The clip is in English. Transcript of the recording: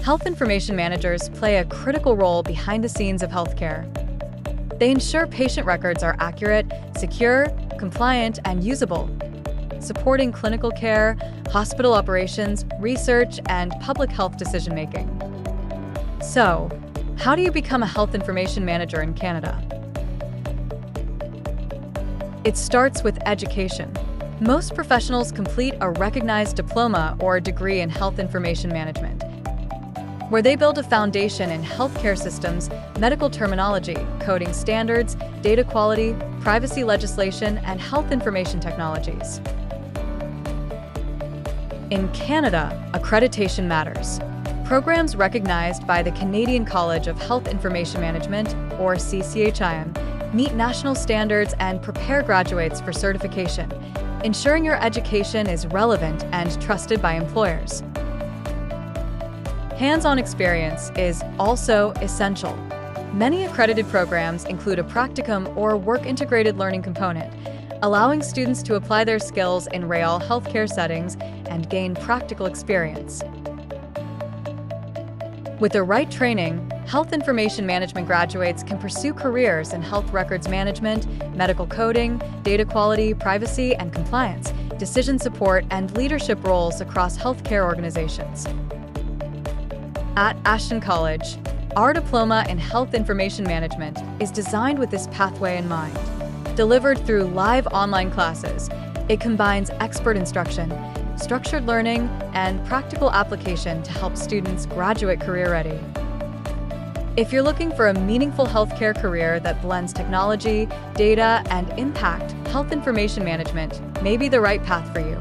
Health information managers play a critical role behind the scenes of healthcare. They ensure patient records are accurate, secure, compliant, and usable, supporting clinical care, hospital operations, research, and public health decision-making. So, how do you become a health information manager in Canada? It starts with education. Most professionals complete a recognized diploma or degree in health information management, where they build a foundation in healthcare systems, medical terminology, coding standards, data quality, privacy legislation, and health information technologies. In Canada, accreditation matters. Programs recognized by the Canadian College of Health Information Management, or CCHIM, meet national standards and prepare graduates for certification, ensuring your education is relevant and trusted by employers. Hands-on experience is also essential. Many accredited programs include a practicum or work-integrated learning component, allowing students to apply their skills in real healthcare settings and gain practical experience. With the right training, health information management graduates can pursue careers in health records management, medical coding, data quality, privacy and compliance, decision support, and leadership roles across healthcare organizations. At Ashton College, our diploma in health information management is designed with this pathway in mind. Delivered through live online classes, it combines expert instruction, structured learning, and practical application to help students graduate career-ready. If you're looking for a meaningful healthcare career that blends technology, data, and impact, health information management may be the right path for you.